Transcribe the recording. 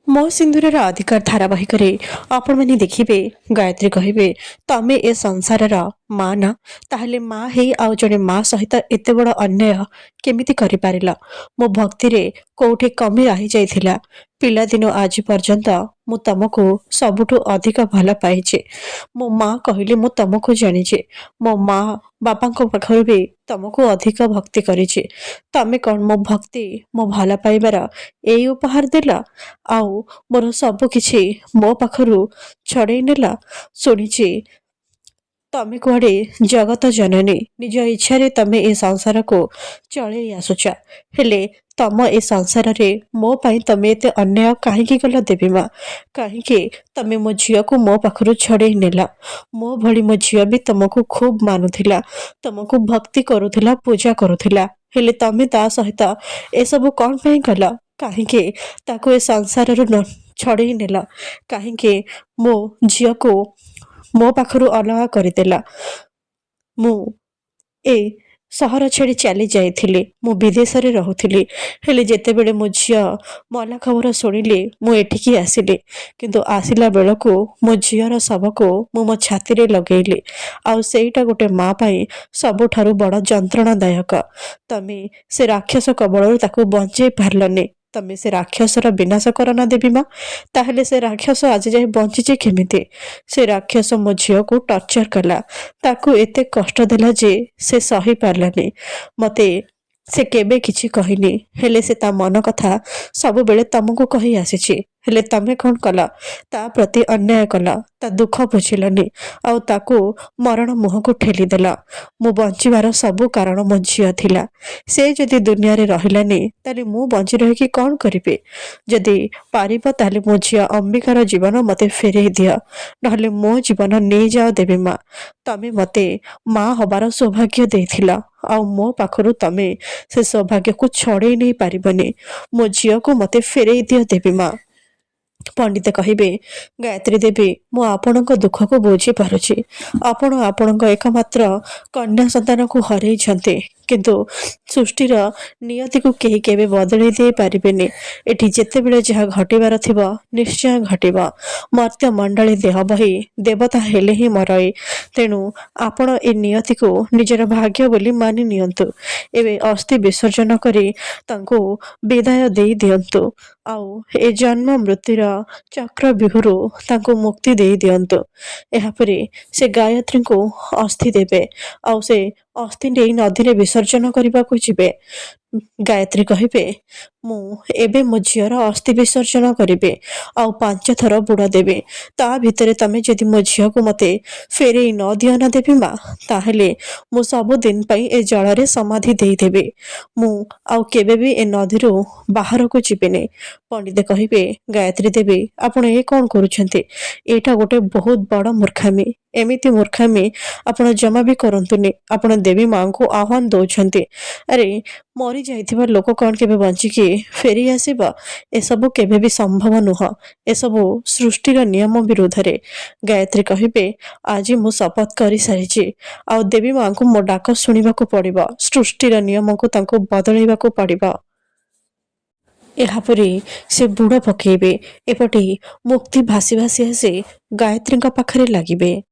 ମୋ ସିନ୍ଦୁରର ଅଧିକାର ଧାରାବାହିକରେ ଆପଣମାନେ ଦେଖିବେ ଗାୟତ୍ରୀ କହିବେ ତମେ ଏ ସଂସାରର ମା ନା। ତାହେଲେ ମା ହେଇ ଆଉ ଜଣେ ମା ସହିତ ଏତେ ବଡ଼ ଅନ୍ୟାୟ କେମିତି କରିପାରିଲ? ମୋ ଭକ୍ତିରେ କୋଉଠି କମି ରହିଯାଇଥିଲା? ପିଲାଦିନୁ ଆଜି ପର୍ଯ୍ୟନ୍ତ ମୁଁ ତମକୁ ସବୁଠୁ ଅଧିକ ଭଲ ପାଇଛି। ମୋ ମା କହିଲେ ମୁଁ ତମକୁ ଜାଣିଛି। ମୋ ମା ବାପାଙ୍କ ପାଖରୁ ବି ତମକୁ ଅଧିକ ଭକ୍ତି କରିଛି। ତମେ କଣ ମୋ ଭକ୍ତି ମୋ ଭଲ ପାଇବାର ଏଇ ଉପହାର ଦେଲ? ଆଉ ମୋର ସବୁ କିଛି ମୋ ପାଖରୁ ଛଡ଼େଇ ନେଲା। ଶୁଣିଛି ତମେ କୁଆଡ଼େ ଜଗତ ଜନନୀ, ନିଜ ଇଚ୍ଛାରେ ତମେ ଏ ସଂସାରକୁ ଚଳେଇ ଆସୁଛ। ହେଲେ ତମ ଏ ସଂସାରରେ ମୋ ପାଇଁ ତମେ ଏତେ ଅନ୍ୟାୟ କାହିଁକି କଲ ଦେବୀ ମା? କାହିଁକି ତମେ ମୋ ଝିଅକୁ ମୋ ପାଖରୁ ଛଡ଼େଇ ନେଲ? ମୋ ଭଳି ମୋ ଝିଅ ବି ତମକୁ ଖୁବ୍ ମାନୁଥିଲା, ତମକୁ ଭକ୍ତି କରୁଥିଲା, ପୂଜା କରୁଥିଲା। ହେଲେ ତମେ ତା ସହିତ ଏସବୁ କଣ ପାଇଁ କଲ? କାହିଁକି ତାକୁ ଏ ସଂସାରରୁ ଛଡ଼େଇ ନେଲ? କାହିଁକି ମୋ ଝିଅକୁ ମୋ ପାଖରୁ ଅଲଗା କରିଦେଲା? ମୁଁ ଏ ସହର ଛାଡ଼ି ଚାଲି ଯାଇଥିଲି, ମୁଁ ବିଦେଶରେ ରହୁଥିଲି। ହେଲେ ଯେତେବେଳେ ମୋ ଝିଅ ମଲା ଖବର ଶୁଣିଲି ମୁଁ ଏଠିକି ଆସିଲି। କିନ୍ତୁ ଆସିଲା ବେଳକୁ ମୋ ଝିଅର ଶବକୁ ମୁଁ ମୋ ଛାତିରେ ଲଗେଇଲି। ଆଉ ସେଇଟା ଗୋଟେ ମା ପାଇଁ ସବୁଠାରୁ ବଡ଼ ଯନ୍ତ୍ରଣାଦାୟକ। ତମେ ସେ ରାକ୍ଷସ କବଳରୁ ତାକୁ ବଞ୍ଚେଇ ପାରିଲନି। ତମେ ସେ ରାକ୍ଷସର ବିନାଶ କର ନା ଦେବୀ ମା। ତାହେଲେ ସେ ରାକ୍ଷସ ଆଜି ଯାଏ ବଞ୍ଚିଛି କେମିତି? ସେ ରାକ୍ଷସ ମୋ ଝିଅକୁ ଟର୍ଚର କଲା, ତାକୁ ଏତେ କଷ୍ଟ ଦେଲା ଯେ ସେ ସହି ପାରିଲାନି। ମତେ ସେ କେବେ କିଛି କହିନି, ହେଲେ ସେ ତା ମନ କଥା ସବୁବେଳେ ତମକୁ କହି ଆସିଛି। ହେଲେ ତମେ କଣ କଲ? ତା ପ୍ରତି ଅନ୍ୟାୟ କଲ, ତା ଦୁଃଖ ବୁଝିଲନି, ଆଉ ତାକୁ ମରଣ ମୁହଁକୁ ଠେଲିଦେଲ। ମୁଁ ବଞ୍ଚିବାର ସବୁ କାରଣ ମୋ ଝିଅ ଥିଲା। ସେ ଯଦି ଦୁନିଆରେ ରହିଲାନି ତାହେଲେ ମୁଁ ବଞ୍ଚି ରହିକି କଣ କରିବି? ଯଦି ପାରିବ ତାହେଲେ ମୋ ଝିଅ ଅମ୍ବିକାର ଜୀବନ ମତେ ଫେରେଇ ଦିଅ, ନହେଲେ ମୋ ଜୀବନ ନେଇଯାଅ ଦେବୀ ମା। ତମେ ମତେ ମା ହବାର ସୌଭାଗ୍ୟ ଦେଇଥିଲ, ଆଉ ମୋ ପାଖରୁ ତମେ ସେ ସୌଭାଗ୍ୟକୁ ଛଡ଼େଇ ନେଇ ପାରିବନି। ମୋ ଝିଅକୁ ମତେ ଫେରେଇ ଦିଅ ଦେବୀ ମା। ପଣ୍ଡିତ କହିବେ ଗାୟତ୍ରୀ ଦେବୀ, ମୁଁ ଆପଣଙ୍କ ଦୁଃଖକୁ ବୁଝିପାରୁଛି। ଆପଣ ଆପଣଙ୍କ ଏକମାତ୍ର କନ୍ୟା ସନ୍ତାନକୁ ହରେଇଛନ୍ତି, କିନ୍ତୁ ସୃଷ୍ଟିର ନିୟତିକୁ କେହି କେବେ ବଦଳେଇ ଦେଇ ପାରିବେନି। ଏଠି ଯେତେବେଳେ ଯାହା ଘଟିବାର ଥିବ ନିଶ୍ଚୟ ଘଟିବ। ମର୍ତ୍ତ୍ୟ ମଣ୍ଡଳୀ ଦେହ ବହି ଦେବତା ହେଲେ ହିଁ ମରଇ। ତେଣୁ ଆପଣ ଏ ନିୟତିକୁ ନିଜର ଭାଗ୍ୟ ବୋଲି ମାନି ନିଅନ୍ତୁ। ଏବେ ଅସ୍ଥି ବିସର୍ଜନ କରି ତାଙ୍କୁ ବିଦାୟ ଦେଇ ଦିଅନ୍ତୁ। ଆଉ ଏ ଜନ୍ମ ମୃତ୍ୟୁର ଚକ୍ରବ୍ୟୁହରୁ ତାଙ୍କୁ ମୁକ୍ତି ଦେଇ ଦିଅନ୍ତୁ। ଏହାପରେ ସେ ଗାୟତ୍ରୀଙ୍କୁ ଅସ୍ଥି ଦେବେ, ଆଉ ସେ ଅସ୍ଥି ନେଇ ନଦୀରେ ବିସର୍ଜନ କରିବାକୁ ଯିବେ। ଗାୟତ୍ରୀ କହିବେ ମୁଁ ଏବେ ମୋ ଝିଅର ଅସ୍ଥି ବିସର୍ଜନ କରିବି, ଆଉ 5 ଥର ବୁଡ଼ ଦେବି। ତା ଭିତରେ ତମେ ଯଦି ମୋ ଝିଅକୁ ମତେ ଫେରେଇ ନ ଦିଅ ନା ଦେବୀ ମା, ତାହେଲେ ମୁଁ ସବୁଦିନ ପାଇଁ ଏ ଜଳରେ ସମାଧି ଦେଇଦେବି। ମୁଁ ଆଉ କେବେ ବି ଏ ନଦୀରୁ ବାହାରକୁ ଯିବିନି। ପଣ୍ଡିତ କହିବେ ଗାୟତ୍ରୀ ଦେବୀ, ଆପଣ ଏ କଣ କରୁଛନ୍ତି? ଏଇଟା ଗୋଟେ ବହୁତ ବଡ଼ ମୂର୍ଖାମି। ଏମିତି ମୂର୍ଖାମି ଆପଣ ଜମା ବି କରନ୍ତୁନି। ଆପଣ ଦେବୀ ମାଙ୍କୁ ଆହ୍ୱାନ ଦଉଛନ୍ତି। ଆରେ ମରି ଯାଇଥିବା ଲୋକ କଣ କେବେ ବଞ୍ଚିକି ଫେରି ଆସିବ? ଏସବୁ କେବେ ବି ସମ୍ଭବ ନୁହଁ। ଏସବୁ ସୃଷ୍ଟିର ନିୟମ ବିରୁଦ୍ଧରେ। ଗାୟତ୍ରୀ କହିବେ ଆଜି ମୁଁ ଶପଥ କରିସାରିଛି, ଆଉ ଦେବୀ ମାଙ୍କୁ ମୋ ଡାକ ଶୁଣିବାକୁ ପଡ଼ିବ। ସୃଷ୍ଟିର ନିୟମକୁ ତାଙ୍କୁ ବଦଳାଇବାକୁ ପଡ଼ିବ। ଏହାପରେ ସେ ବୁଡ଼ ପକେଇବେ। ଏପଟେ ମୁକ୍ତି ଭାସି ଭାସି ଆସି ଗାୟତ୍ରୀଙ୍କ ପାଖରେ ଲାଗିବେ।